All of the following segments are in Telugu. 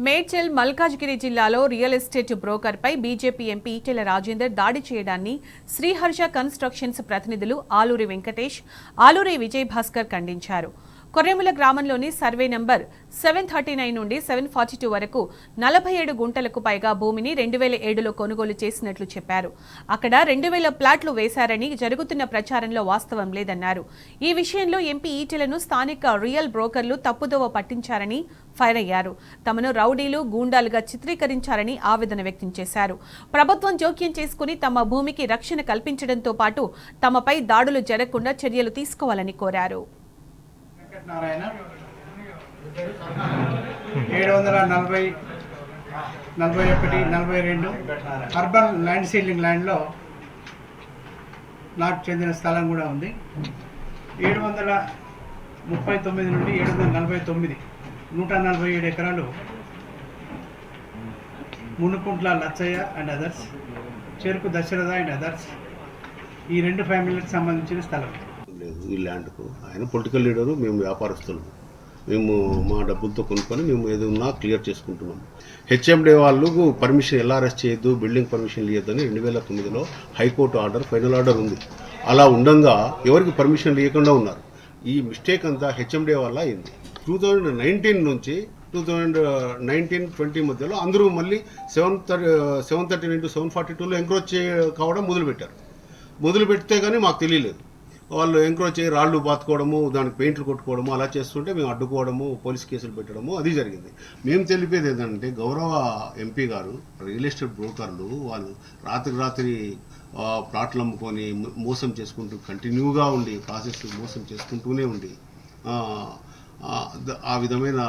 మేడ్చల్ మల్కాజ్గిరి జిల్లాలో రియల్ ఎస్టేట్ బ్రోకర్పై బీజేపీ ఎంపీ ఈటెల రాజేందర్ దాడి చేయడాన్ని శ్రీహర్ష కన్స్ట్రక్షన్స్ ప్రతినిధులు ఆలూరి వెంకటేష్, ఆలూరి విజయ్ భాస్కర్ ఖండించారు. కొర్రెముల గ్రామంలోని సర్వే నంబర్ 739 నుండి 742 వరకు 47 గుంటలకు పైగా భూమిని 2007లో కొనుగోలు చేసినట్లు చెప్పారు. అక్కడ 2000 ప్లాట్లు వేశారని జరుగుతున్న ప్రచారంలో వాస్తవం లేదన్నారు. ఈ విషయంలో ఎంపీ ఈటెలను స్థానిక రియల్ బ్రోకర్లు తప్పుదోవ పట్టించారని ఫైర్ అయ్యారు. తమను రౌడీలు, గూండాలుగా చిత్రీకరించారని ఆవేదన వ్యక్తం చేశారు. ప్రభుత్వం జోక్యం చేసుకుని తమ భూమికి రక్షణ కల్పించడంతో పాటు తమపై దాడులు జరగకుండా చర్యలు తీసుకోవాలని కోరారు. నారాయణ 740, 41, 42 అర్బన్ ల్యాండ్ సీలింగ్ ల్యాండ్లో నాకు చెందిన స్థలం కూడా ఉంది. 739 నుండి 749 147 ఎకరాలు మునుకుంట్ల లచ్చయ్య అండ్ అదర్స్, చెరుకు దశరథ అండ్ అదర్స్, ఈ రెండు ఫ్యామిలీలకు సంబంధించిన స్థలం. లేదు ఈ ల్యాండ్కు. ఆయన పొలిటికల్ లీడరు, మేము వ్యాపారస్తులు, మేము మా డబ్బులతో కొనుక్కొని మేము ఏదైనా క్లియర్ చేసుకుంటున్నాం. హెచ్ఎండే వాళ్ళకు పర్మిషన్ ఎల్ఆర్ఎస్ చేయొద్దు, బిల్డింగ్ పర్మిషన్ ఇవ్వద్దని 2009లో హైకోర్టు ఆర్డర్, ఫైనల్ ఆర్డర్ ఉంది. అలా ఉండగా ఎవరికి పర్మిషన్ ఇవ్వకుండా ఉన్నారు. ఈ మిస్టేక్ అంతా హెచ్ఎండే వల్ల అయింది. 2019 నుంచి 2019-20 మధ్యలో అందరూ మళ్ళీ 739 to 742లో ఎంక్రోచ్ కావడం మొదలు పెడితే కానీ మాకు తెలియలేదు. వాళ్ళు ఎంక్రోచ్ చేయి రాళ్ళు బాతుకోవడము, దానికి పెయింట్లు కొట్టుకోవడము అలా చేస్తుంటే మేము అడ్డుకోవడము, పోలీస్ కేసులు పెట్టడము అది జరిగింది. మేము తెలిపేది ఏంటంటే గౌరవ ఎంపీ గారు రియల్ ఎస్టేట్ బ్రోకర్లు వాళ్ళు రాత్రి ప్లాట్లు అమ్ముకొని మోసం చేసుకుంటూ కంటిన్యూగా ఉండి ప్రాసెస్ మోసం చేసుకుంటూనే ఉండి ఆ విధమైన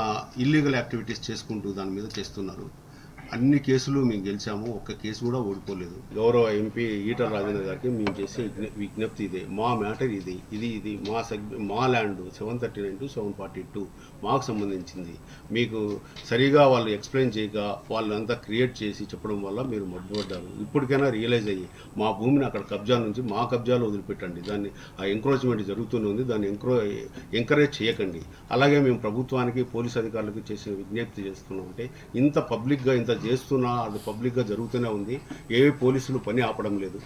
ఇల్లీగల్ యాక్టివిటీస్ చేసుకుంటూ దాని మీద చేస్తున్నారు. అన్ని కేసులు మేము గెలిచాము, ఒక్క కేసు కూడా ఓడిపోలేదు. గౌరవ ఎంపీ ఈటల రాజేందర్ గారికి మేము చేసే విజ్ఞప్తి ఇదే, మా మ్యాటర్ ఇది మా ల్యాండ్ 739 to 742 మాకు సంబంధించింది. మీకు సరిగా వాళ్ళు ఎక్స్ప్లెయిన్ చేయక వాళ్ళంతా క్రియేట్ చేసి చెప్పడం వల్ల మీరు మడ్డుపడ్డారు. ఇప్పటికైనా రియలైజ్ అయ్యి మా భూమిని అక్కడ కబ్జా నుంచి మా కబ్జాలో వదిలిపెట్టండి. దాన్ని ఆ ఎంక్రోచ్మెంట్ జరుగుతూనే ఉంది, దాన్ని ఎంకరేజ్ చేయకండి. అలాగే మేము ప్రభుత్వానికి, పోలీస్ అధికారులకు చేసిన విజ్ఞప్తి చేస్తున్నాం అంటే ఇంత పబ్లిక్గా ఇంత చేస్తున్నా అది పబ్లిక్గా జరుగుతూనే ఉంది. ఏ పోలీసులు పని ఆపడం లేదు.